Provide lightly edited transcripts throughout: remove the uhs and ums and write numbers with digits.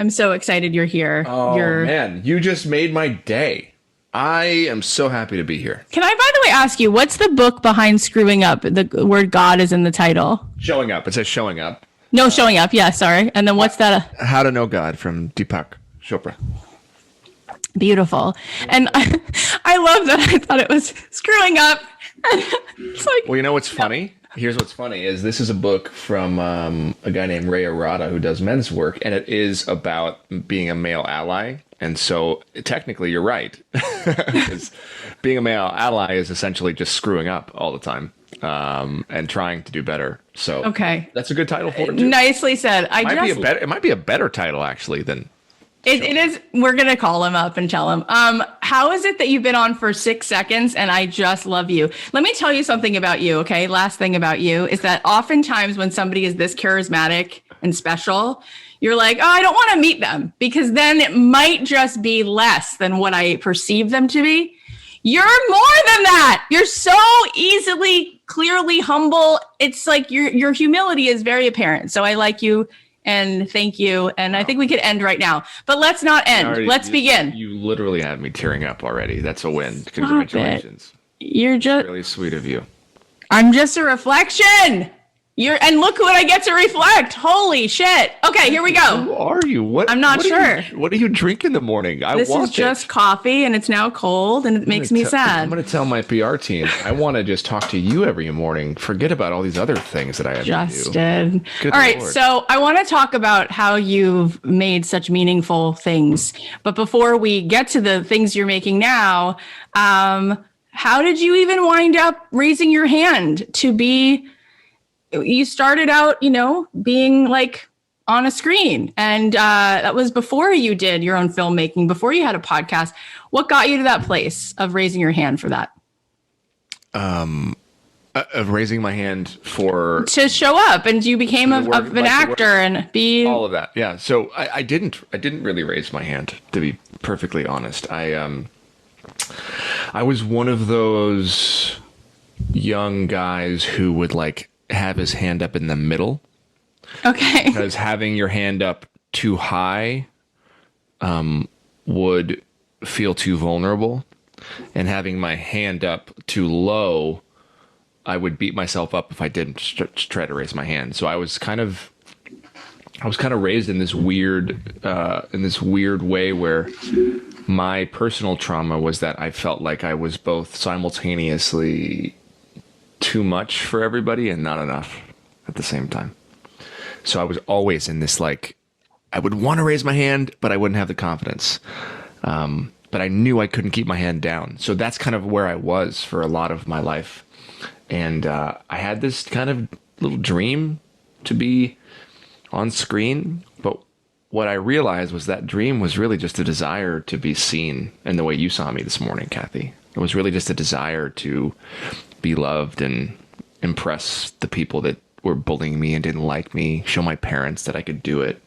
I'm so excited you're here. Oh, man, you just made my day. I am so happy to be here. Can I, by the way, ask you, what's the book behind Screwing Up? The word God is in the title. Showing Up. It says Showing Up. No, Showing Up. Yeah, sorry. And then what's that? How to Know God from Deepak Chopra. Beautiful. And I love that. I thought it was Screwing Up. It's like, well, you know what's funny? Here's what's funny is this is a book from a guy named Ray Arata who does men's work, and it is about being a male ally. And so technically you're right. Because being a male ally is essentially just screwing up all the time and trying to do better. So okay, that's a good title for it too. Nicely said. It might be a better title actually than it is. We're going to call him up and tell him, how is it that you've been on for 6 seconds and I just love you? Let me tell you something about you. Okay. Last thing about you is that oftentimes when somebody is this charismatic and special, you're like, oh, I don't want to meet them because then it might just be less than what I perceive them to be. You're more than that. You're so easily, clearly humble. It's like your humility is very apparent. So I like you. And thank you. And I think we could end right now. But let's not end. Let's begin. You literally had me tearing up already. That's a win. Congratulations. You're just really sweet of you. I'm just a reflection. And look what I get to reflect. Holy shit. Okay, here we go. Who are you? I'm not sure. What do you drink in the morning? This is just coffee and it's now cold and it makes me sad. I'm going to tell my PR team. I want to just talk to you every morning. Forget about all these other things that I have to do. Justin. Good all right, Lord. so I want to talk about how you've made such meaningful things. But before we get to the things you're making now, how did you even wind up raising your hand to be... You started out, being like on a screen, and that was before you did your own filmmaking, before you had a podcast. What got you to that place of raising your hand for that? Of raising my hand to show up, and you became an actor and be all of that. Yeah. So I didn't really raise my hand, to be perfectly honest. I was one of those young guys who would have his hand up in the middle. Okay. Because having your hand up too high would feel too vulnerable. And having my hand up too low, I would beat myself up if I didn't try to raise my hand. So I was kind of raised in this weird way where my personal trauma was that I felt like I was both simultaneously too much for everybody and not enough at the same time. So I was always in this, I would want to raise my hand, but I wouldn't have the confidence. But I knew I couldn't keep my hand down. So that's kind of where I was for a lot of my life. And I had this kind of little dream to be on screen. But what I realized was that dream was really just a desire to be seen in the way you saw me this morning, Kathy. It was really just a desire to be loved and impress the people that were bullying me and didn't like me, show my parents that I could do it.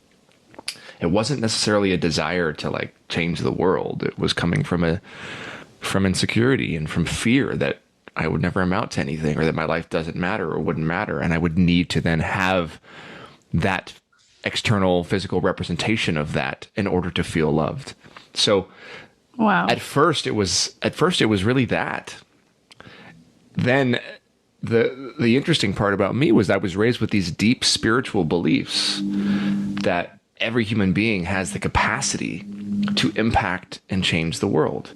It wasn't necessarily a desire to change the world. It was coming from insecurity and from fear that I would never amount to anything, or that my life doesn't matter or wouldn't matter. And I would need to then have that external physical representation of that in order to feel loved. So wow. At first it was really that. Then the interesting part about me was I was raised with these deep spiritual beliefs that every human being has the capacity to impact and change the world.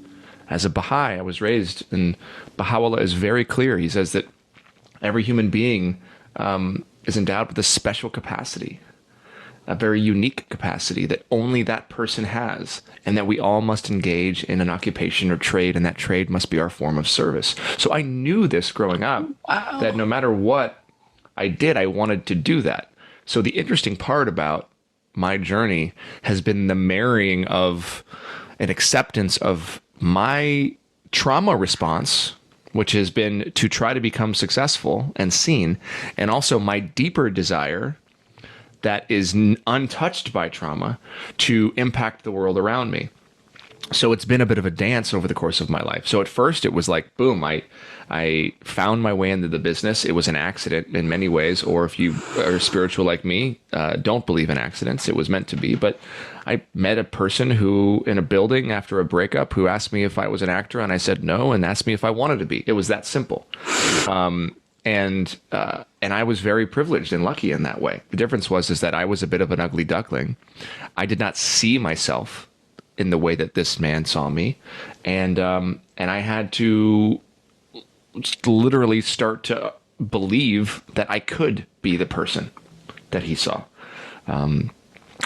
As a Baha'i, I was raised, and Baha'u'llah is very clear. He says that every human being is endowed with a special capacity, a very unique capacity that only that person has, and that we all must engage in an occupation or trade, and that trade must be our form of service. So I knew this growing up, wow, that no matter what I did, I wanted to do that. So the interesting part about my journey has been the marrying of an acceptance of my trauma response, which has been to try to become successful and seen, and also my deeper desire that is untouched by trauma to impact the world around me. So it's been a bit of a dance over the course of my life. So at first it was like, boom, I found my way into the business. It was an accident in many ways, or if you are spiritual like me, don't believe in accidents. It was meant to be. But I met a person who, in a building after a breakup, who asked me if I was an actor, and I said no, and asked me if I wanted to be. It was that simple. And I was very privileged and lucky in that way. The difference is that I was a bit of an ugly duckling. I did not see myself in the way that this man saw me, and I had to literally start to believe that I could be the person that he saw.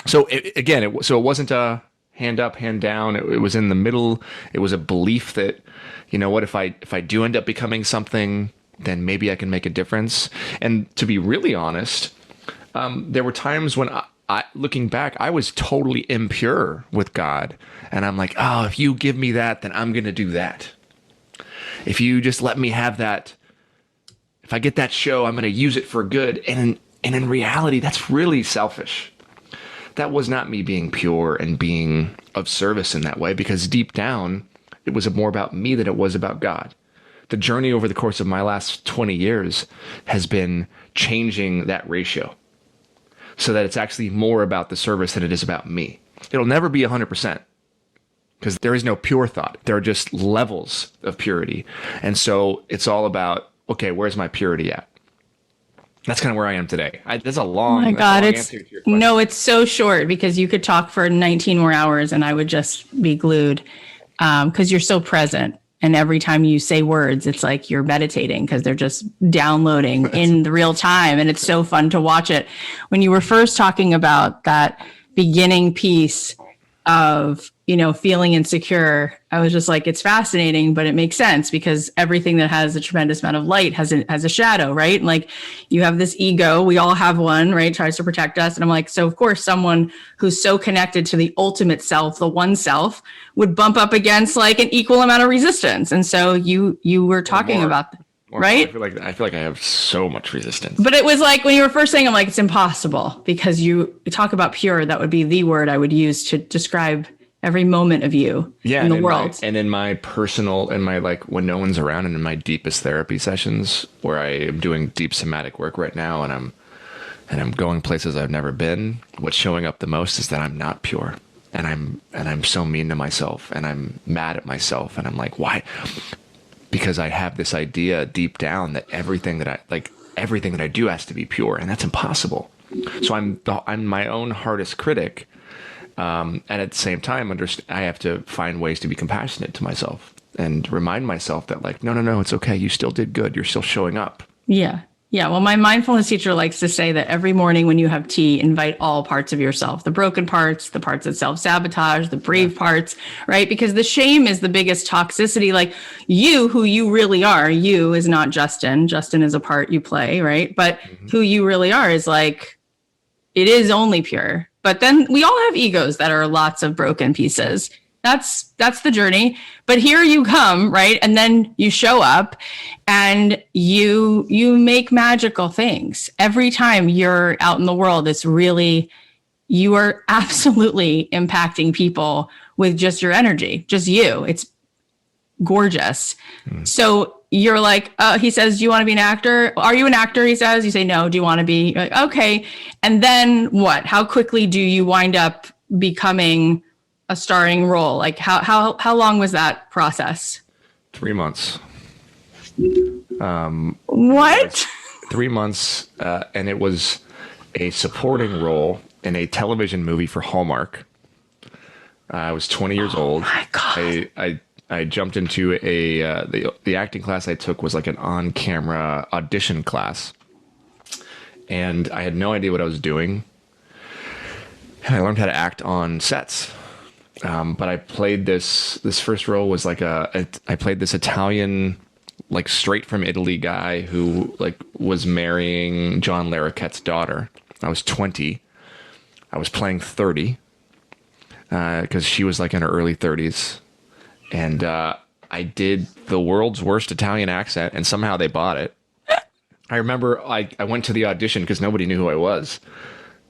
So it wasn't a hand up, hand down. It was in the middle. It was a belief that, you know what, if I do end up becoming something, then maybe I can make a difference. And to be really honest, there were times when looking back, I was totally impure with God. And I'm like, oh, if you give me that, then I'm going to do that. If you just let me have that, if I get that show, I'm going to use it for good. And in reality, that's really selfish. That was not me being pure and being of service in that way, because deep down, it was more about me than it was about God. The journey over the course of my last 20 years has been changing that ratio, so that it's actually more about the service than it is about me. It'll never be 100%, because there is no pure thought. There are just levels of purity. And so it's all about, okay, where's my purity at? That's kind of where I am today. That's a long, Oh my God, answer to your question. no, it's so short, because you could talk for 19 more hours and I would just be glued, because you're so present. And every time you say words, it's like you're meditating, because they're just downloading in the real time. And it's so fun to watch it. When you were first talking about that beginning piece of, feeling insecure, I was just like, it's fascinating, but it makes sense, because everything that has a tremendous amount of light has a shadow, right? Like, you have this ego, we all have one, right? Tries to protect us. And I'm like, so of course, someone who's so connected to the ultimate self, the one self, would bump up against like an equal amount of resistance. And so you were talking about right? I feel like I have so much resistance. But it was like, when you were first saying, I'm like, it's impossible, because you talk about pure, that would be the word I would use to describe every moment of you in the world. And in my personal, like when no one's around, and in my deepest therapy sessions where I am doing deep somatic work right now, and I'm going places I've never been, what's showing up the most is that I'm not pure. And I'm so mean to myself, and I'm mad at myself, and I'm like, why? Because I have this idea deep down that everything that I do has to be pure, and that's impossible. So I'm my own hardest critic. And at the same time, I have to find ways to be compassionate to myself and remind myself that, like, no, it's okay. You still did good. You're still showing up. Yeah. Yeah. Well, my mindfulness teacher likes to say that every morning when you have tea, invite all parts of yourself, the broken parts, the parts that self-sabotage, the brave parts, right? Because the shame is the biggest toxicity. Like, you, who you really are, you is not Justin. Justin is a part you play, right? But who you really are is like, it is only pure. But then we all have egos that are lots of broken pieces. That's the journey. But here you come, right? And then you show up and you make magical things. Every time you're out in the world, it's really, you are absolutely impacting people with just your energy, just you. It's gorgeous. So you're like, he says, do you want to be an actor? Are you an actor? He says. You say, no. Do you want to be? You're like, okay. And then what? How quickly do you wind up becoming a starring role? Like, how long was that process? 3 months. What? 3 months, and it was a supporting role in a television movie for Hallmark. I was 20 years old. My God. I jumped into the acting class I took was like an on-camera audition class, and I had no idea what I was doing. And I learned how to act on sets. But I played this first role was like I played this Italian, like straight from Italy guy who like was marrying John Larroquette's daughter. I was 20. I was playing 30, because she was like in her early 30s. And I did the world's worst Italian accent, and somehow they bought it. I remember I went to the audition because nobody knew who I was.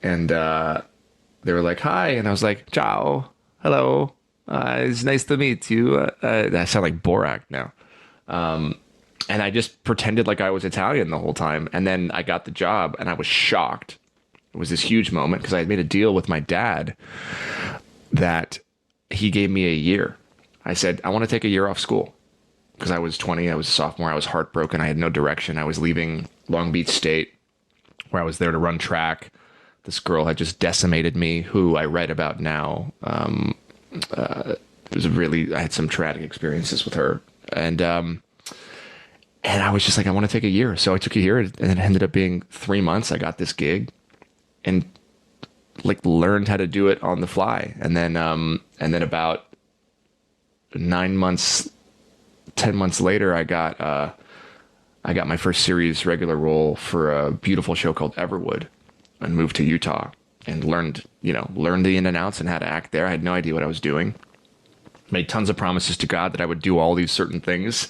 And they were like, hi. And I was like, ciao, hello. It's nice to meet you. I sound like Borat now. And I just pretended like I was Italian the whole time. And then I got the job and I was shocked. It was this huge moment because I had made a deal with my dad that he gave me a year. I said, I want to take a year off school because I was 20. I was a sophomore. I was heartbroken. I had no direction. I was leaving Long Beach State where I was there to run track. This girl had just decimated me, who I read about now. It was I had some traumatic experiences with her. And I was just like, I want to take a year. So I took a year, and it ended up being 3 months. I got this gig and like learned how to do it on the fly. And then about 9 months, 10 months later, I got my first series regular role for a beautiful show called Everwood, and moved to Utah and learned the in and outs and how to act there. I had no idea what I was doing. Made tons of promises to God that I would do all these certain things.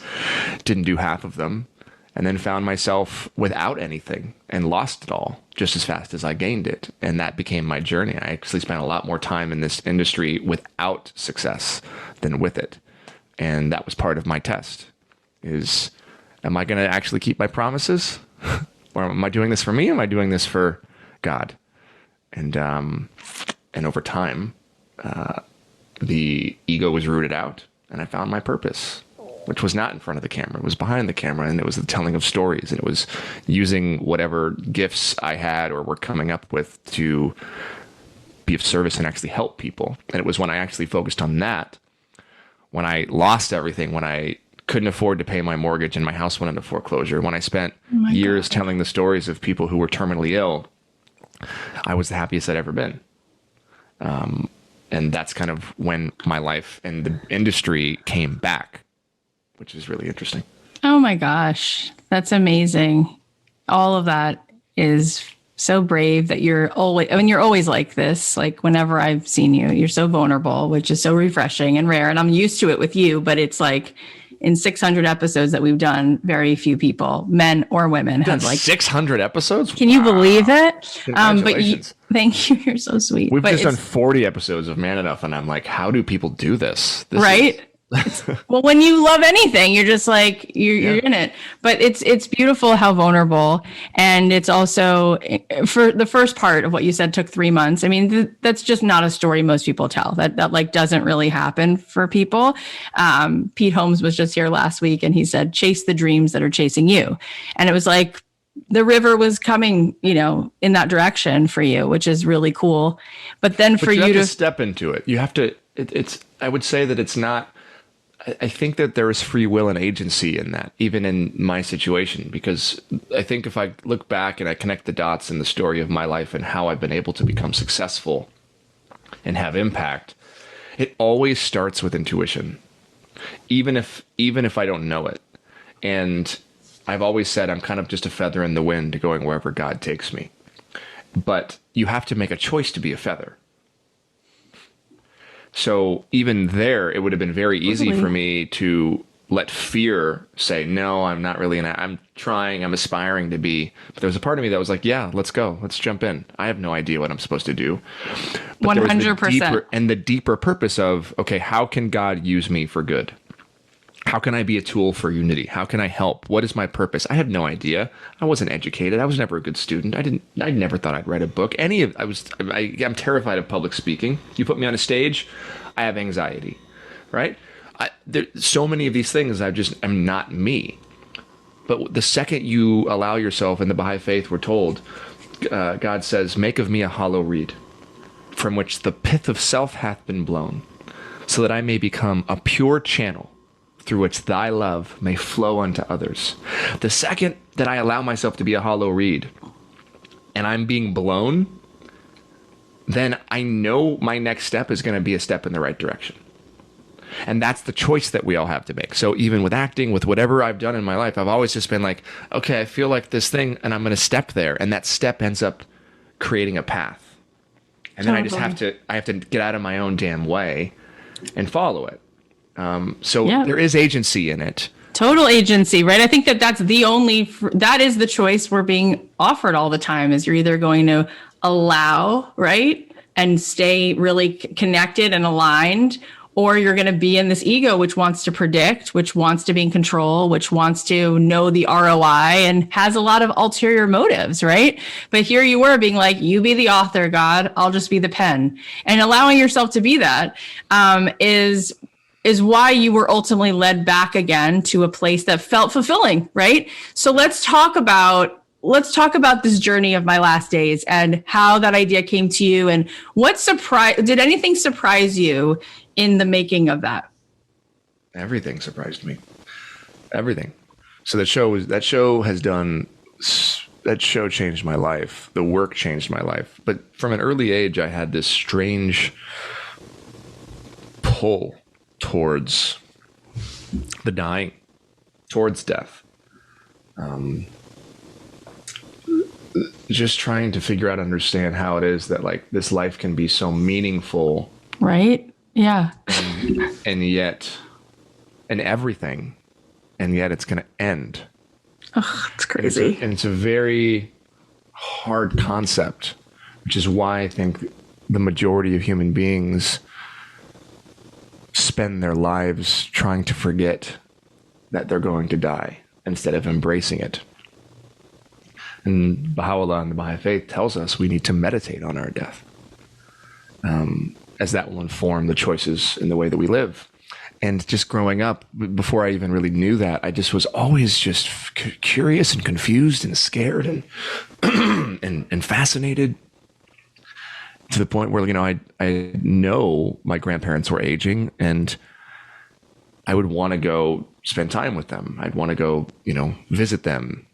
Didn't do half of them. And then found myself without anything and lost it all just as fast as I gained it. And that became my journey. I actually spent a lot more time in this industry without success than with it. And that was part of my test is, am I going to actually keep my promises? Or am I doing this for me? Am I doing this for God? And over time, the ego was rooted out, and I found my purpose, which was not in front of the camera. It was behind the camera, and it was the telling of stories, and it was using whatever gifts I had or were coming up with to be of service and actually help people. And it was when I actually focused on that, when I lost everything, when I couldn't afford to pay my mortgage and my house went into foreclosure, when I spent years telling the stories of people who were terminally ill, I was the happiest I'd ever been. And that's kind of when my life and the industry came back, which is really interesting. Oh my gosh, that's amazing. All of that is so brave that you're always like this. Like whenever I've seen you, you're so vulnerable, which is so refreshing and rare. And I'm used to it with you, but it's like in 600 episodes that we've done, very few people, men or women, have like 600 episodes. Can you believe it? Congratulations. Thank you. You're so sweet. We've just done 40 episodes of Man Enough, and I'm like, how do people do this? Right? Well, when you love anything, you're just like you're in it. But it's beautiful how vulnerable, and it's also for the first part of what you said took 3 months. I mean, that's just not a story most people tell. That like doesn't really happen for people. Pete Holmes was just here last week, and he said, "Chase the dreams that are chasing you," and it was like the river was coming, in that direction for you, which is really cool. But then for you to step into it, you have to. I would say that it's not. I think that there is free will and agency in that, even in my situation, because I think if I look back and I connect the dots in the story of my life and how I've been able to become successful and have impact, it always starts with intuition, even if I don't know it. And I've always said I'm kind of just a feather in the wind going wherever God takes me. But you have to make a choice to be a feather. So even there, it would have been very easy for me to let fear say, no, I'm not really I'm trying, I'm aspiring to be. But there was a part of me that was like, yeah, let's go. Let's jump in. I have no idea what I'm supposed to do. But 100%. The deeper purpose of, okay, how can God use me for good? How can I be a tool for unity? How can I help? What is my purpose? I have no idea. I wasn't educated. I was never a good student. I never thought I'd write a book. I'm terrified of public speaking. You put me on a stage, I have anxiety, right? There's so many of these things. I'm not me. But the second you allow yourself, in the Baha'i faith, we're told, God says, make of me a hollow reed, from which the pith of self hath been blown, so that I may become a pure channel through which thy love may flow unto others. The second that I allow myself to be a hollow reed and I'm being blown, then I know my next step is going to be a step in the right direction. And that's the choice that we all have to make. So even with acting, with whatever I've done in my life, I've always just been like, okay, I feel like this thing and I'm going to step there. And that step ends up creating a path. And then I have to get out of my own damn way and follow it. There is agency in it. Total agency, right? I think that is the choice we're being offered all the time, is you're either going to allow, right, and stay really connected and aligned, or you're going to be in this ego, which wants to predict, which wants to be in control, which wants to know the ROI and has a lot of ulterior motives, right? But here you were being like, you be the author, God, I'll just be the pen. And allowing yourself to be that is why you were ultimately led back again to a place that felt fulfilling, right? So let's talk about this journey of My Last Days and how that idea came to you, and did anything surprise you in the making of that? Everything surprised me. Everything. So that show changed my life. The work changed my life. But from an early age, I had this strange pull towards the dying, towards death. Just trying to figure out, understand how it is that like this life can be so meaningful. Right. Yeah. And yet, and everything, and yet it's going to end. Oh, it's crazy. And it's a very hard concept, which is why I think the majority of human beings spend their lives trying to forget that they're going to die instead of embracing it. And Baha'u'llah and the Baha'i Faith tells us we need to meditate on our death, as that will inform the choices in the way that we live. And just growing up, before I even really knew that, I just was always just curious and confused and scared and and fascinated, to the point where, I know my grandparents were aging, and I would want to go spend time with them. I'd want to go, visit them.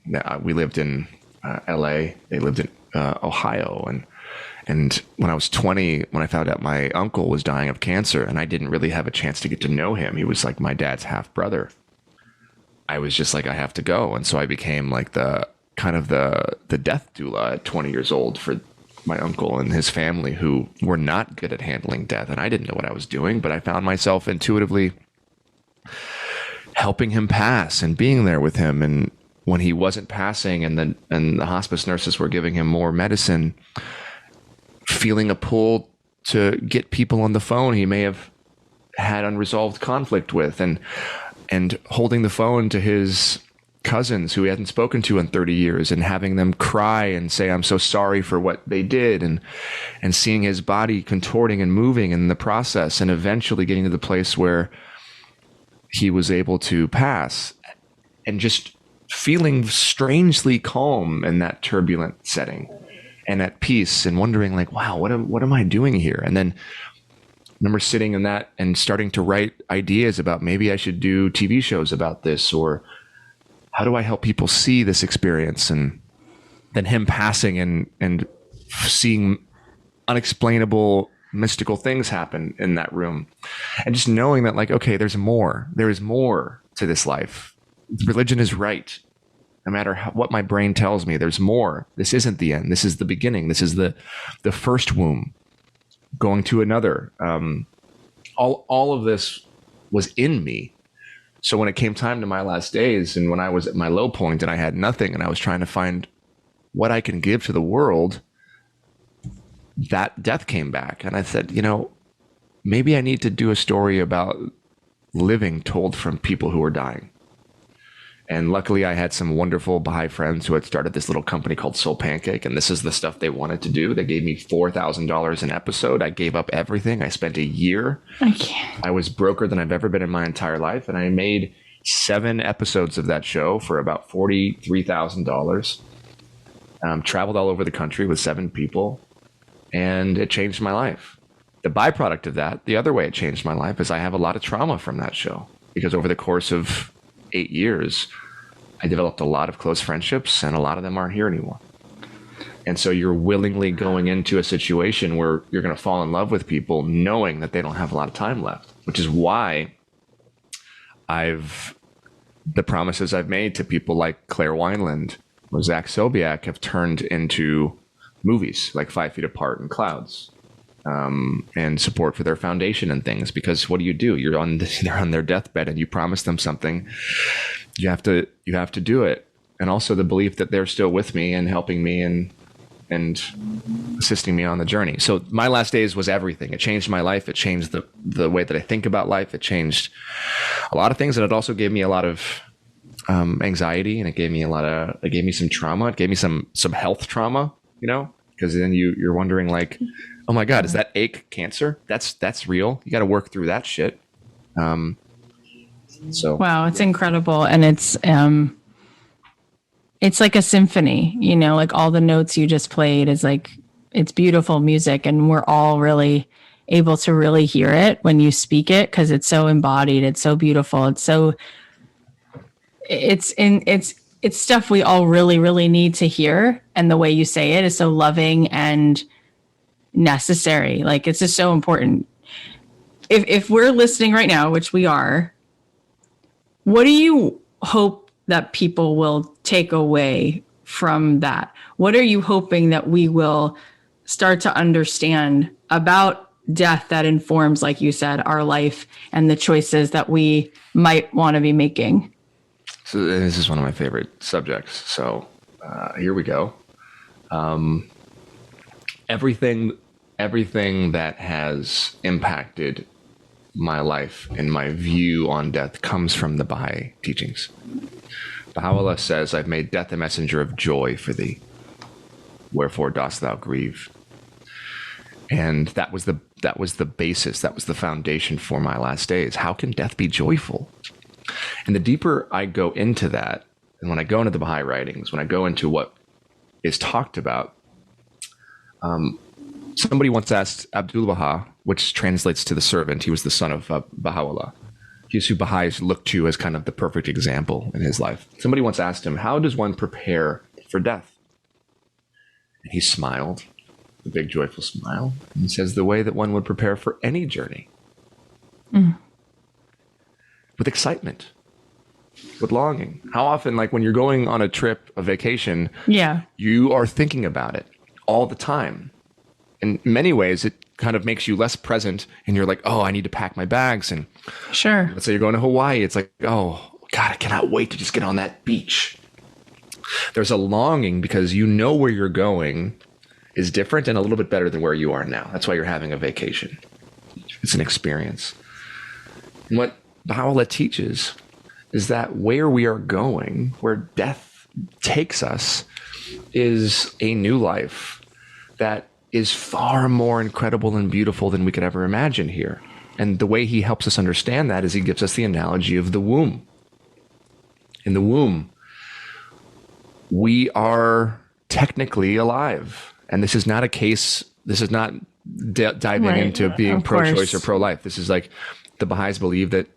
We lived in LA. They lived in Ohio. And when I was 20, when I found out my uncle was dying of cancer, and I didn't really have a chance to get to know him, he was like my dad's half brother, I was just like, I have to go. And so I became like the death doula at 20 years old for my uncle and his family, who were not good at handling death. And I didn't know what I was doing, but I found myself intuitively helping him pass and being there with him. And when he wasn't passing, and the hospice nurses were giving him more medicine, feeling a pull to get people on the phone he may have had unresolved conflict with, and holding the phone to his cousins who he hadn't spoken to in 30 years, and having them cry and say, I'm so sorry for what they did, and seeing his body contorting and moving in the process, and eventually getting to the place where he was able to pass, and just feeling strangely calm in that turbulent setting and at peace, and wondering like, wow, what am I doing here? And then I remember sitting in that and starting to write ideas about, maybe I should do TV shows about this, or how do I help people see this experience? And then him passing and seeing unexplainable mystical things happen in that room, and just knowing that like, okay, there is more to this life. Religion is right. No matter what my brain tells me, there's more. This isn't the end. This is the beginning. This is the first womb going to another. All of this was in me. So when it came time to my last days, and when I was at my low point and I had nothing, and I was trying to find what I can give to the world, that death came back. And I said, maybe I need to do a story about living told from people who are dying. And luckily I had some wonderful Baha'i friends who had started this little company called Soul Pancake. And this is the stuff they wanted to do. They gave me $4,000 an episode. I gave up everything. I spent a year. I was broker than I've ever been in my entire life. And I made 7 episodes of that show for about $43,000. Traveled all over the country with 7 people. And it changed my life. The byproduct of that, the other way it changed my life, is I have a lot of trauma from that show. Because over the course of 8 years, I developed a lot of close friendships, and a lot of them aren't here anymore. And so you're willingly going into a situation where you're going to fall in love with people knowing that they don't have a lot of time left, which is why the promises I've made to people like Claire Wineland or Zach Sobiak have turned into movies like 5 Feet Apart and Clouds, and support for their foundation and things. Because what do? They're on their deathbed, and you promise them something. You have to do it. And also the belief that they're still with me and helping me, and and assisting me on the journey. So my last days was everything. It changed my life. It changed the way that I think about life. It changed a lot of things, and it also gave me a lot of anxiety, and it gave me some trauma. It gave me some health trauma, because then you're wondering like, oh my God, is that ache cancer? That's real. You got to work through that shit. So wow, it's incredible. And it's like a symphony, like all the notes you just played is like, it's beautiful music, and we're all really able to really hear it when you speak it, because it's so embodied. It's so beautiful. It's stuff we all really, really need to hear. And the way you say it is so loving and necessary. Like, it's just so important. If we're listening right now, which we are, what do you hope that people will take away from that? What are you hoping that we will start to understand about death that informs, like you said, our life and the choices that we might want to be making? So this is one of my favorite subjects. So here we go. Everything that has impacted my life and my view on death comes from the Baha'i teachings. Baha'u'llah says, I've made death a messenger of joy for thee. Wherefore dost thou grieve? And that was the basis, that was the foundation for my last days. How can death be joyful? And the deeper I go into that, and when I go into the Baha'i writings, when I go into what is talked about, somebody once asked Abdul Baha, which translates to the servant. He was the son of Baha'u'llah. He's who Baha'is look to as kind of the perfect example in his life. Somebody once asked him, how does one prepare for death? And he smiled, a big joyful smile, and he says, the way that one would prepare for any journey. With excitement, with longing. How often, like when you're going on a trip, a vacation, you are thinking about it all the time. In many ways, it kind of makes you less present, and you're like, oh, I need to pack my bags. And sure, let's say you're going to Hawaii. It's like, oh God, I cannot wait to just get on that beach. There's a longing because you know where you're going is different and a little bit better than where you are now. That's why you're having a vacation. It's an experience. And what Baha'u'llah teaches is that where we are going, where death takes us, is a new life that is far more incredible and beautiful than we could ever imagine here. And the way he helps us understand that is he gives us the analogy of the womb. In the womb, we are technically alive. And this is not a case, this is not diving into being pro-choice or pro-life. This is like the Baha'is believe that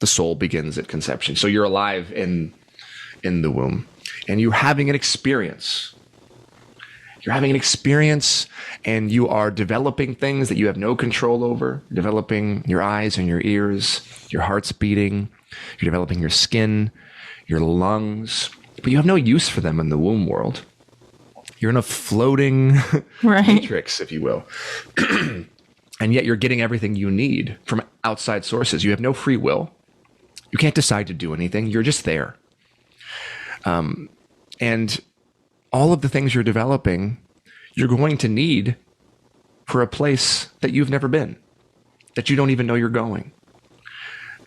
the soul begins at conception. So you're alive in the womb, and you're having an experience. You're having an experience, and you are developing things that you have no control over, developing your eyes and your ears, your heart's beating, you're developing your skin, your lungs, but you have no use for them in the womb world. You're in a floating matrix, if you will. And yet you're getting everything you need from outside sources. You have no free will. You can't decide to do anything. You're just there. And all of the things you're developing, you're going to need for a place that you've never been, that you don't even know you're going.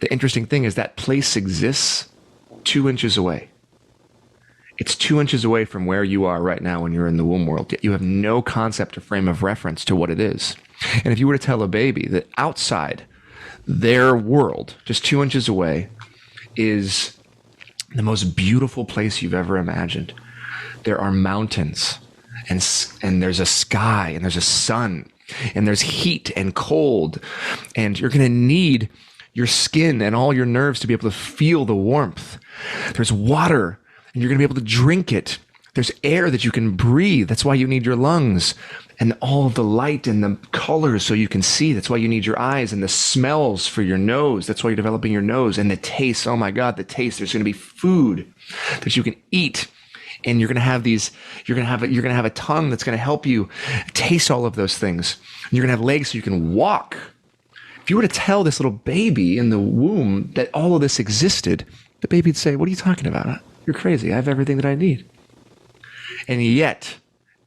The interesting thing is that place exists 2 inches away. It's 2 inches away from where you are right now when you're in the womb world, yet you have no concept or frame of reference to what it is. And if you were to tell a baby that outside their world, just 2 inches away, is the most beautiful place you've ever imagined. There are mountains, and there's a sky, and there's a sun, and there's heat and cold, and you're going to need your skin and all your nerves to be able to feel the warmth. There's water, and you're going to be able to drink it. There's air that you can breathe. That's why you need your lungs, and all the light and the colors so you can see. That's why you need your eyes, and the smells for your nose. That's why you're developing your nose, and the taste. Oh my God, the taste. There's going to be food that you can eat. And you're going to have you're going to have a tongue that's going to help you taste all of those things. And you're going to have legs so you can walk. If you were to tell this little baby in the womb that all of this existed, the baby would say, what are you talking about? You're crazy. I have everything that I need. And yet,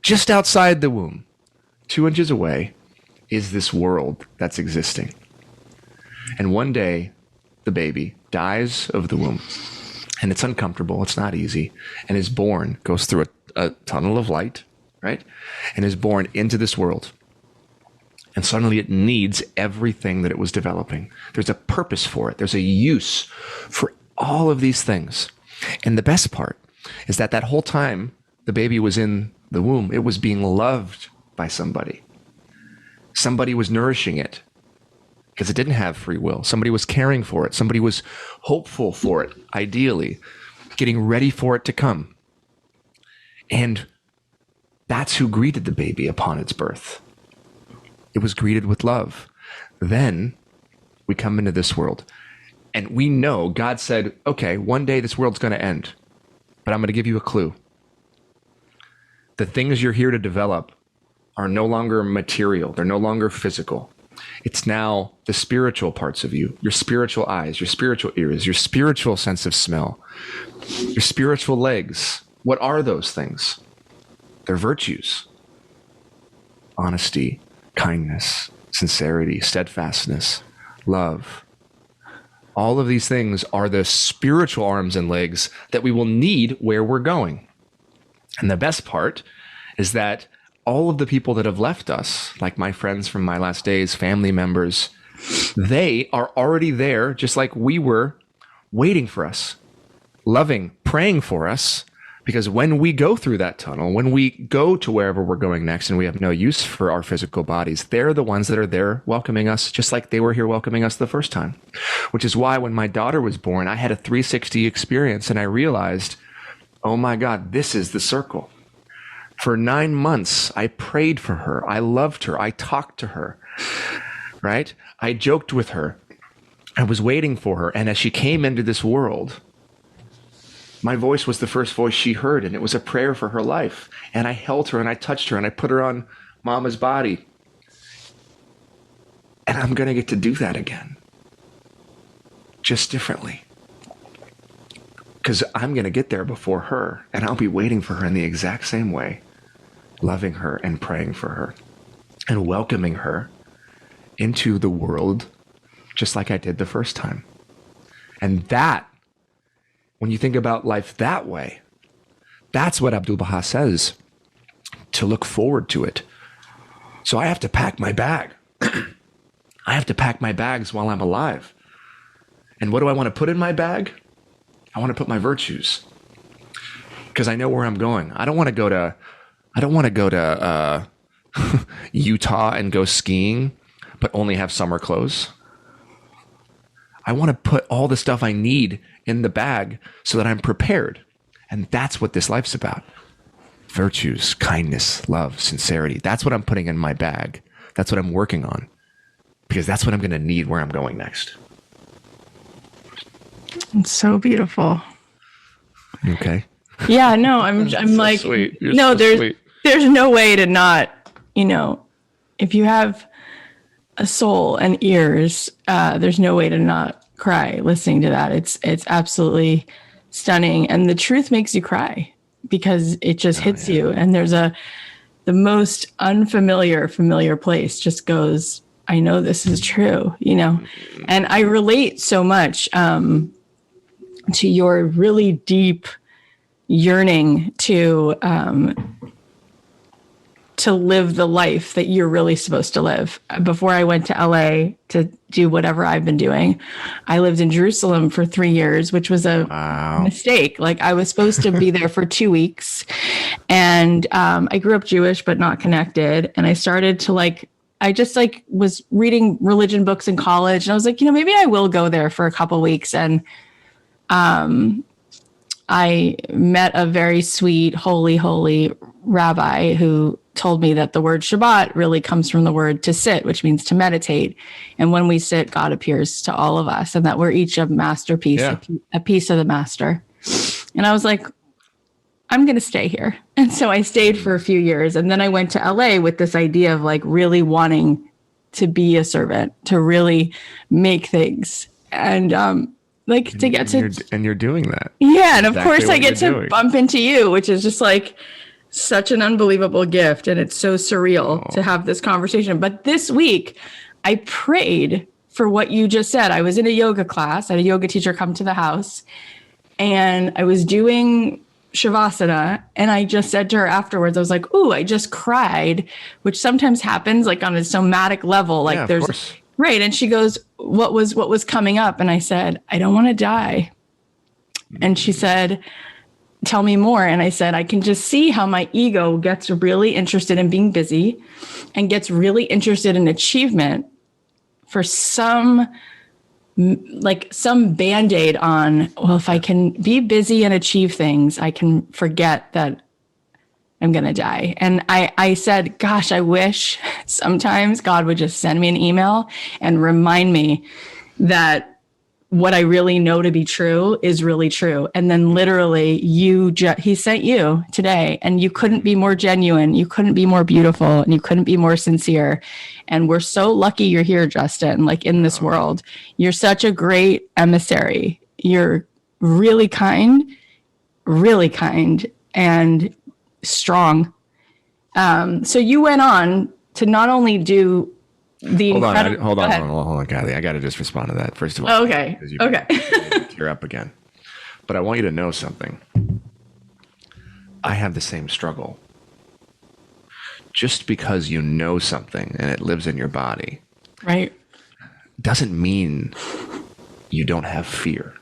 just outside the womb, 2 inches away, is this world that's existing. And one day, the baby dies of the womb. And it's uncomfortable. It's not easy. And is born, goes through a tunnel of light, right? And is born into this world. And suddenly it needs everything that it was developing. There's a purpose for it. There's a use for all of these things. And the best part is that whole time the baby was in the womb, it was being loved by somebody. Somebody was nourishing it because it didn't have free will. Somebody was caring for it. Somebody was hopeful for it, ideally, getting ready for it to come. And that's who greeted the baby upon its birth. It was greeted with love. Then we come into this world and we know God said, okay, one day this world's going to end, but I'm going to give you a clue. The things you're here to develop are no longer material. They're no longer physical. It's now the spiritual parts of you, your spiritual eyes, your spiritual ears, your spiritual sense of smell, your spiritual legs. What are those things? They're virtues. Honesty, kindness, sincerity, steadfastness, love. All of these things are the spiritual arms and legs that we will need where we're going. And the best part is that all of the people that have left us, like my friends from my last days, family members, they are already there, just like we were, waiting for us, loving, praying for us. Because when we go through that tunnel, when we go to wherever we're going next and we have no use for our physical bodies, they're the ones that are there welcoming us, just like they were here welcoming us the first time. Which is why when my daughter was born, I had a 360 experience and I realized, oh my God, this is the circle. For 9 months, I prayed for her. I loved her. I talked to her, right? I joked with her. I was waiting for her. And as she came into this world, my voice was the first voice she heard, and it was a prayer for her life. And I held her and I touched her and I put her on mama's body. And I'm going to get to do that again. Just differently. Because I'm going to get there before her, and I'll be waiting for her in the exact same way, loving her and praying for her and welcoming her into the world just like I did the first time. And that, when you think about life that way, that's what Abdu'l-Baha says, to look forward to it. So I have to pack my bag. I have to pack my bags while I'm alive. And what do I want to put in my bag? I want to put my virtues, because I know where I'm going. I don't want to go to Utah and go skiing, but only have summer clothes. I want to put all the stuff I need in the bag so that I'm prepared. And that's what this life's about. Virtues, kindness, love, sincerity. That's what I'm putting in my bag. That's what I'm working on, because that's what I'm going to need where I'm going next. It's so beautiful. Okay. Yeah, no, I'm so like, sweet. You're no, so sweet. there's no way to not, if you have a soul and ears, there's no way to not cry listening to that. It's absolutely stunning. And the truth makes you cry because it just hits you. And there's the most familiar place just goes, I know this is true, and I relate so much to your really deep yearning to live the life that you're really supposed to live. Before I went to LA to do whatever I've been doing, I lived in Jerusalem for 3 years, which was a mistake. Like, I was supposed to be there for 2 weeks, and I grew up Jewish but not connected, and I started to I just was reading religion books in college, and I was like, maybe I will go there for a couple weeks. And I met a very sweet, holy rabbi who told me that the word Shabbat really comes from the word to sit, which means to meditate. And when we sit, God appears to all of us, and that we're each a masterpiece, a piece of the master. And I was like, I'm going to stay here. And so I stayed for a few years. And then I went to LA with this idea of really wanting to be a servant, to really make things. And to get to. And you're doing that. Yeah. And of exactly course I get to bump into you, which is just such an unbelievable gift. And it's so surreal to have this conversation. But this week, I prayed for what you just said. I was in a yoga class. I had a yoga teacher come to the house, and I was doing Shavasana. And I just said to her afterwards, I was like, ooh, I just cried, which sometimes happens like on a somatic level. Like there's right. And she goes, what was coming up? And I said, I don't want to die. And she said, tell me more. And I said, I can just see how my ego gets really interested in being busy and gets really interested in achievement for some Band-Aid on, well, if I can be busy and achieve things, I can forget that I'm going to die. And I said, gosh, I wish sometimes God would just send me an email and remind me that what I really know to be true is really true. And then literally he sent you today, and you couldn't be more genuine. You couldn't be more beautiful, and you couldn't be more sincere. And we're so lucky you're here, Justin, like in this world. You're such a great emissary. You're really kind and strong. So you went on to not only do the hold on, Kathy. I got to just respond to that first of all. Oh, okay. Okay. You're up again, but I want you to know something. I have the same struggle. Just because you know something and it lives in your body, right, doesn't mean you don't have fear.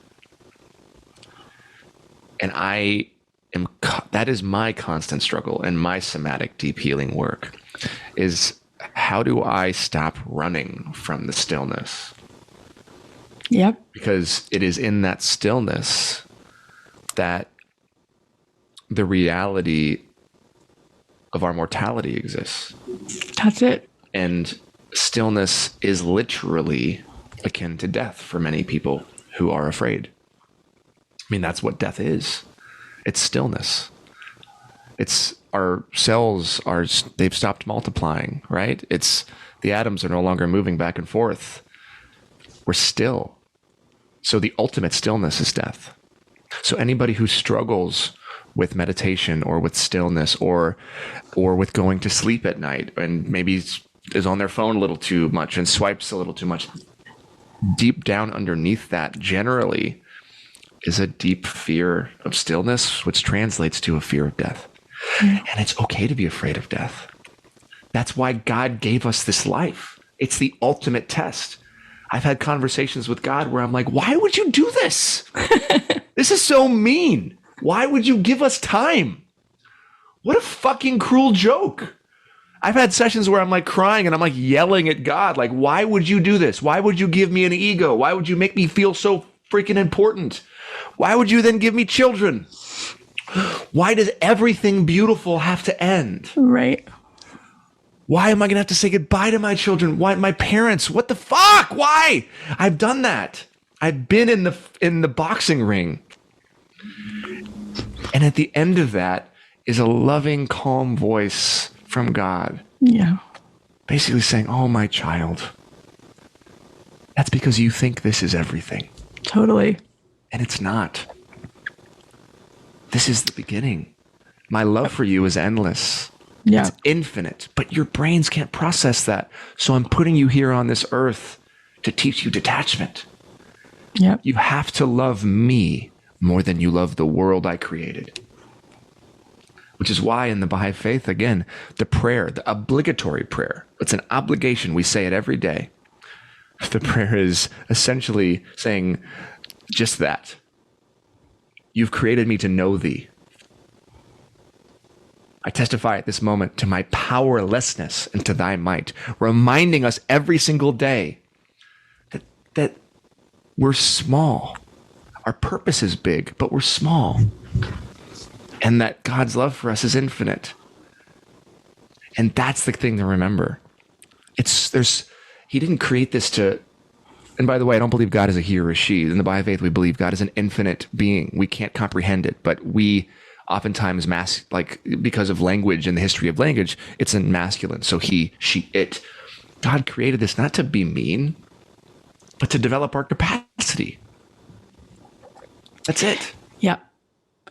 And that is my constant struggle and my somatic deep healing work is, how do I stop running from the stillness? Yep. Because it is in that stillness that the reality of our mortality exists. That's it. And stillness is literally akin to death for many people who are afraid. I mean, that's what death is. It's stillness. It's our cells they've stopped multiplying, right? It's the atoms are no longer moving back and forth. We're still. So the ultimate stillness is death. So anybody who struggles with meditation or with stillness or with going to sleep at night and maybe is on their phone a little too much and swipes a little too much, deep down underneath that generally is a deep fear of stillness, which translates to a fear of death. And it's okay to be afraid of death. That's why God gave us this life. It's the ultimate test. I've had conversations with God where I'm like, why would you do this? This is so mean. Why would you give us time? What a fucking cruel joke. I've had sessions where I'm like crying and I'm like yelling at God, like, why would you do this? Why would you give me an ego? Why would you make me feel so freaking important? Why would you then give me children? Why does everything beautiful have to end? Right. Why am I going to have to say goodbye to my children? Why my parents? What the fuck? Why? I've done that. I've been in the boxing ring. And at the end of that is a loving, calm voice from God. Yeah. Basically saying, oh, my child, that's because you think this is everything. Totally. And it's not. This is the beginning. My love for you is endless. Yeah. It's infinite, but your brains can't process that. So I'm putting you here on this earth to teach you detachment. Yeah. You have to love me more than you love the world I created. Which is why in the Baha'i faith, again, the prayer, the obligatory prayer, it's an obligation. We say it every day. The prayer is essentially saying just that. You've created me to know thee. I testify at this moment to my powerlessness and to thy might, reminding us every single day that we're small. Our purpose is big, but we're small. And that God's love for us is infinite. And that's the thing to remember. He didn't create this to, and by the way, I don't believe God is a he or a she. In the Baha'i faith, we believe God is an infinite being. We can't comprehend it, but we oftentimes because of language and the history of language, it's in masculine. So he, she, it. God created this not to be mean, but to develop our capacity. That's it. Yeah.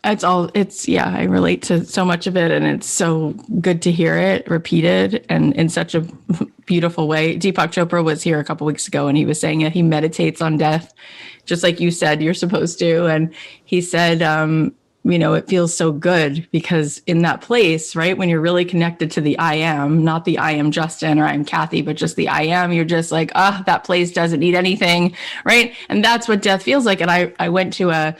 I relate to so much of it, and it's so good to hear it repeated and in such a beautiful way. Deepak Chopra was here a couple weeks ago, and he was saying that he meditates on death, just like you said you're supposed to. And he said, it feels so good because in that place, right, when you're really connected to the I am, not the I am Justin or I'm Kathy, but just the I am, you're just like, that place doesn't need anything, right? And that's what death feels like. And I went to a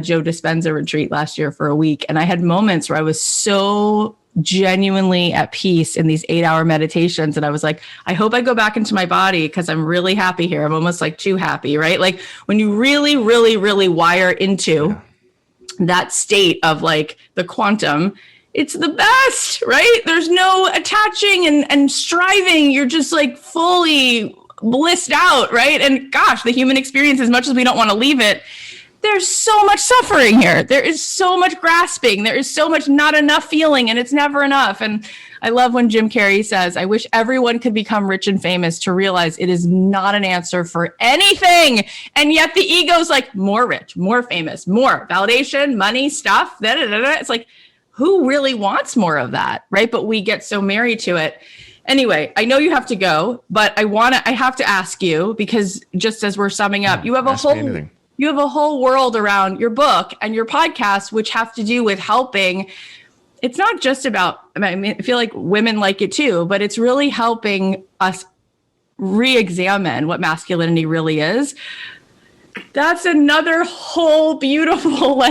Joe Dispenza retreat last year for a week. And I had moments where I was so genuinely at peace in these 8-hour meditations. And I was like, I hope I go back into my body because I'm really happy here. I'm almost like too happy, right? Like when you really, really, really wire into that state of like the quantum, it's the best, right? There's no attaching and striving. You're just like fully blissed out, right? And gosh, the human experience, as much as we don't want to leave it, there's so much suffering here. There is so much grasping. There is so much not enough feeling, and it's never enough. And I love when Jim Carrey says, I wish everyone could become rich and famous to realize it is not an answer for anything. And yet the ego's like, more rich, more famous, more validation, money, stuff. It's like, who really wants more of that, right? But we get so married to it. Anyway, I know you have to go, but I have to ask you, because just as we're summing up, you have a whole world around your book and your podcast, which have to do with helping. It's not just about, I feel like women like it too, but it's really helping us re-examine what masculinity really is. That's another whole beautiful,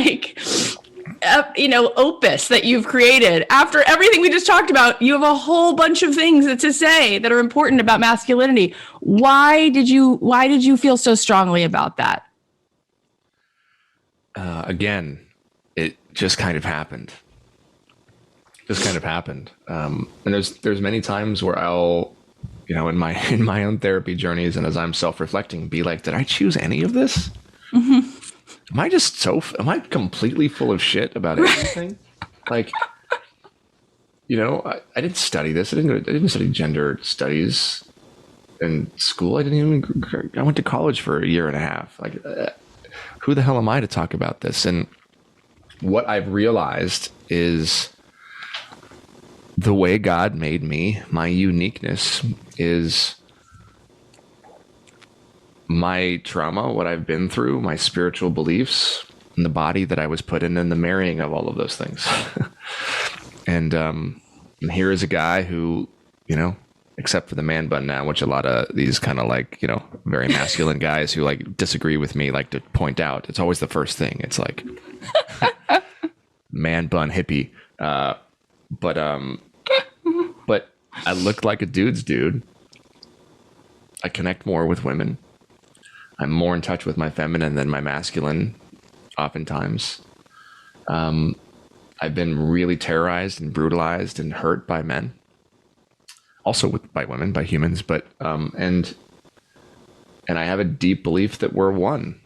opus that you've created. After everything we just talked about, you have a whole bunch of things to say that are important about masculinity. Why did you feel so strongly about that? Again, it just kind of happened. And there's many times where I'll, in my own therapy journeys and as I'm self-reflecting, be like, did I choose any of this? Mm-hmm. Am I completely full of shit about everything? I didn't study this. I didn't study gender studies in school. I went to college for a year and a half. Who the hell am I to talk about this? And what I've realized is the way God made me, my uniqueness is my trauma, what I've been through, my spiritual beliefs, and the body that I was put in, and the marrying of all of those things. And here is a guy who, except for the man bun now, which a lot of these kind of very masculine guys who disagree with me like to point out. It's always the first thing. It's like man bun hippie. But I look like a dude's dude. I connect more with women. I'm more in touch with my feminine than my masculine, oftentimes. I've been really terrorized and brutalized and hurt by men. Also by women, by humans, but and I have a deep belief that we're one,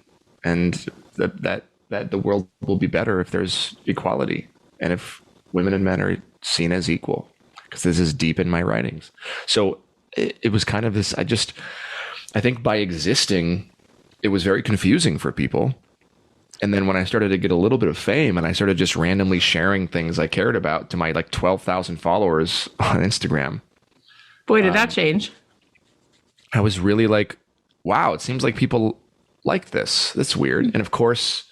and that the world will be better if there's equality and if women and men are seen as equal, because this is deep in my writings. So it was kind of this, I think by existing, it was very confusing for people. And then when I started to get a little bit of fame and I started just randomly sharing things I cared about to my 12,000 followers on Instagram. Boy, did that change. I was really like, wow, it seems like people like this. That's weird. And of course,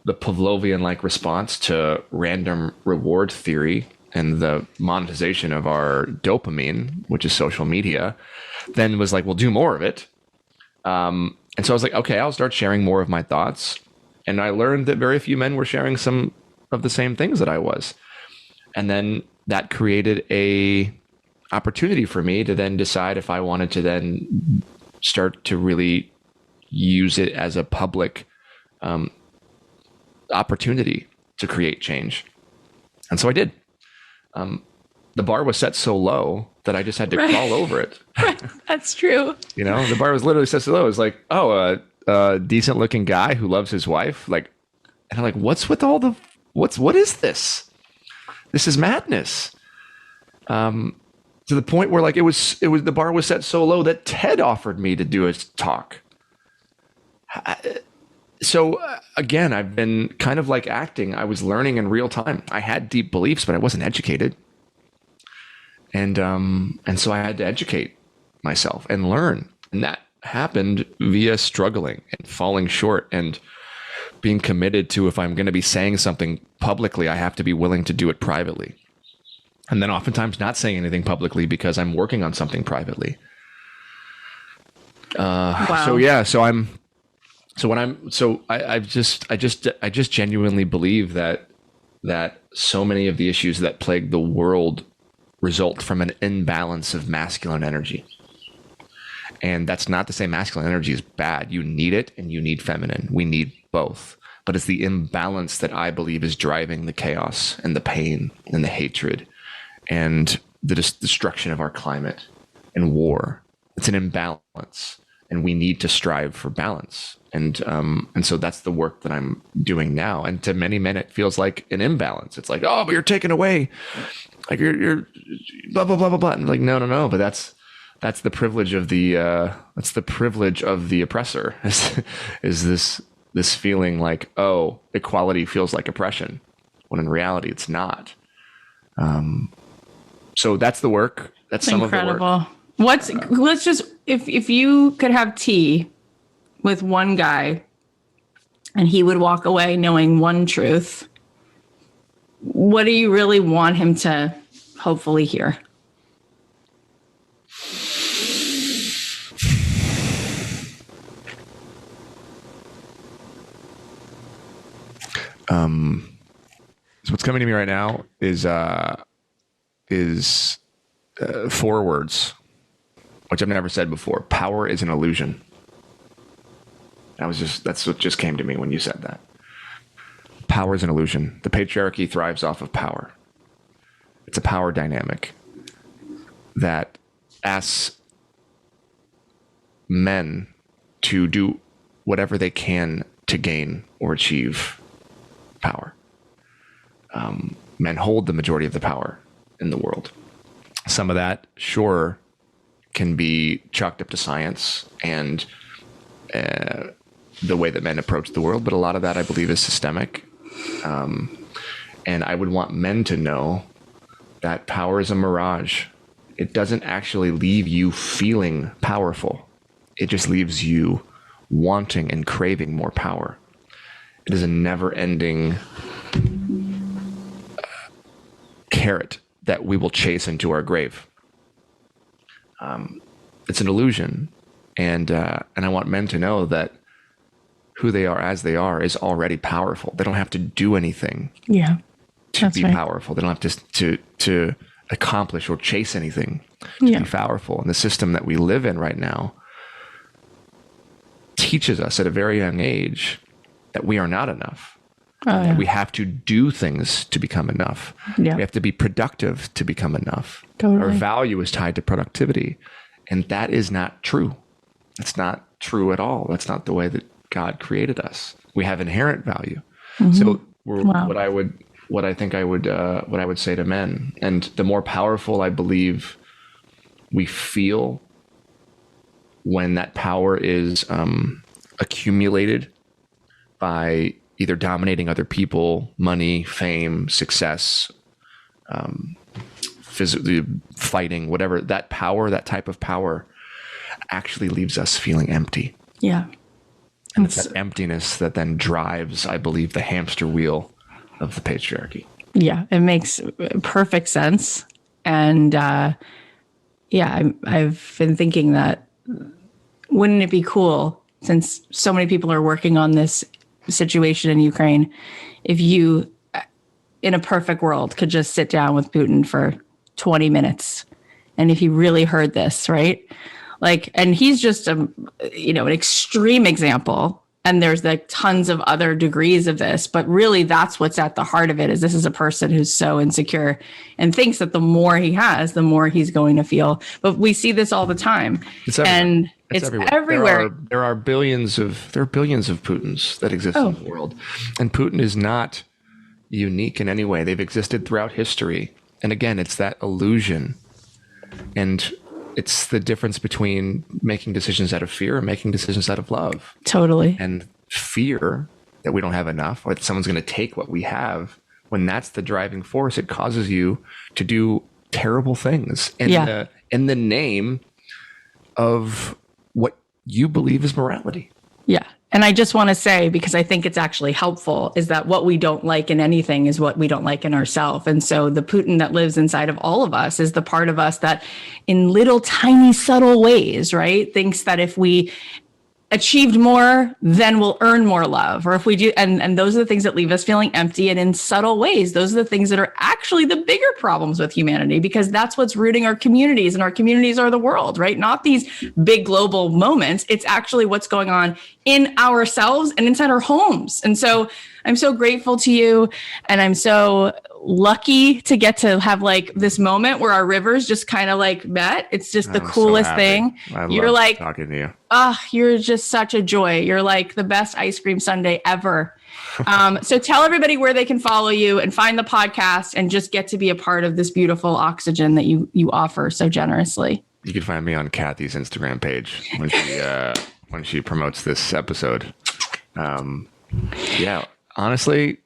the Pavlovian-like response to random reward theory and the monetization of our dopamine, which is social media, then was like, well, do more of it. And so I was like, okay, I'll start sharing more of my thoughts. And I learned that very few men were sharing some of the same things that I was. And then that created a opportunity for me to then decide if I wanted to then start to really use it as a public opportunity to create change. And so I did. The bar was set so low that I just had to crawl over it. Right. That's true. The bar was literally set so low. It was like, oh, a decent looking guy who loves his wife. And I'm like, what is this? This is madness. To the point where it was the bar was set so low that TED offered me to do a talk. So again, I've been kind of like acting. I was learning in real time. I had deep beliefs, but I wasn't educated. And so I had to educate myself and learn. And that happened via struggling and falling short and being committed to, if I'm going to be saying something publicly, I have to be willing to do it privately. And then oftentimes not saying anything publicly because I'm working on something privately. Wow. So yeah, I just genuinely believe that so many of the issues that plague the world result from an imbalance of masculine energy. And that's not to say masculine energy is bad. You need it and you need feminine. We need both. But it's the imbalance that I believe is driving the chaos and the pain and the hatred and the destruction of our climate and war. It's an imbalance, and we need to strive for balance. And so that's the work that I'm doing now. And to many men, it feels like an imbalance. It's like, oh, but you're taken away. Like you're blah, blah, blah, blah, blah. And like, no. But that's the privilege of the oppressor is this feeling like, oh, equality feels like oppression, when in reality it's not. So that's the work. That's some incredible. of the work. Let's just, if you could have tea with one guy and he would walk away knowing one truth, what do you really want him to hopefully hear? So what's coming to me right now is 4 words, which I've never said before. Power is an illusion. That's what just came to me when you said that. Power is an illusion. The patriarchy thrives off of power. It's a power dynamic that asks men to do whatever they can to gain or achieve power. Men hold the majority of the power in the world. Some of that, sure, can be chalked up to science and the way that men approach the world, but a lot of that, I believe, is systemic. And I would want men to know that power is a mirage. It doesn't actually leave you feeling powerful. It just leaves you wanting and craving more power. It is a never-ending carrot that we will chase into our grave. It's an illusion, and I want men to know that who they are as they are is already powerful. They don't have to do anything to be powerful. They don't have to accomplish or chase anything to be powerful. And the system that we live in right now teaches us at a very young age that we are not enough. We have to do things to become enough. We have to be productive to become enough. Totally. Our value is tied to productivity. And that is not true. It's not true at all. That's not the way that God created us. We have inherent value. Mm-hmm. So what I would say to men, and the more powerful I believe we feel when that power is accumulated by either dominating other people, money, fame, success, physically fighting, whatever, that power, that type of power actually leaves us feeling empty. Yeah. And it's that emptiness that then drives, I believe, the hamster wheel of the patriarchy. Yeah, it makes perfect sense. And I've been thinking that wouldn't it be cool, since so many people are working on this situation in Ukraine, if you, in a perfect world, could just sit down with Putin for 20 minutes. And if he really heard this, right? Like, and he's just an extreme example. And there's like tons of other degrees of this, but really that's what's at the heart of it, is this is a person who's so insecure and thinks that the more he has, the more he's going to feel. But we see this all the time. It's everywhere. There are billions of Putins that exist in the world. And Putin is not unique in any way. They've existed throughout history. And again, it's that illusion. And it's the difference between making decisions out of fear and making decisions out of love. Totally. And fear that we don't have enough or that someone's going to take what we have, when that's the driving force, it causes you to do terrible things in the name of what you believe is morality. Yeah. And I just want to say, because I think it's actually helpful, is that what we don't like in anything is what we don't like in ourselves. And so the Putin that lives inside of all of us is the part of us that in little tiny subtle ways, right, thinks that if we achieved more, then we'll earn more love. Or if we do, and those are the things that leave us feeling empty. And in subtle ways, those are the things that are actually the bigger problems with humanity, because that's what's rooting our communities, and our communities are the world, right? Not these big global moments. It's actually what's going on in ourselves and inside our homes. And so I'm so grateful to you. And I'm so lucky to get to have like this moment where our rivers just kind of like met. It's just the coolest thing. You're like talking to you. You're just such a joy. You're like the best ice cream sundae ever. So tell everybody where they can follow you and find the podcast and just get to be a part of this beautiful oxygen that you offer so generously. You can find me on Kathy's Instagram page when she promotes this episode. Yeah, honestly,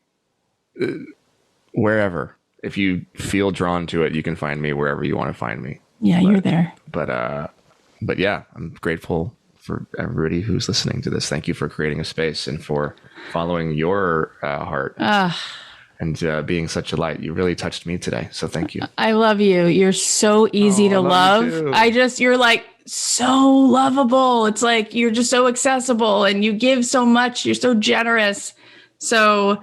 wherever. If you feel drawn to it, you can find me wherever you want to find me. Yeah, you're there. But yeah, I'm grateful for everybody who's listening to this. Thank you for creating a space and for following your heart and being such a light. You really touched me today. So thank you. I love you. You're so easy to love. You're like so lovable. It's like, you're just so accessible and you give so much. You're so generous. So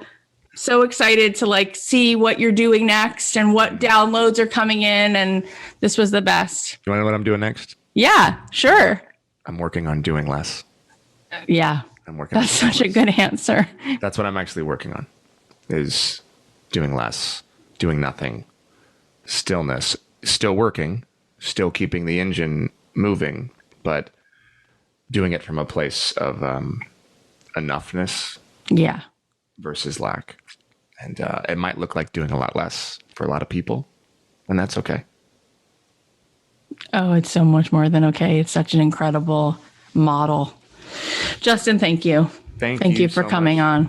excited to like see what you're doing next and what downloads are coming in. And this was the best. You want to know what I'm doing next? Yeah, sure. I'm working on doing less. Yeah. That's such a good answer. That's what I'm actually working on, is doing less, doing nothing, stillness, still working, still keeping the engine moving, but doing it from a place of enoughness. Yeah. Versus lack. And it might look like doing a lot less for a lot of people, and that's okay. Oh, it's so much more than okay. It's such an incredible model. Justin, thank you. Thank you for coming on.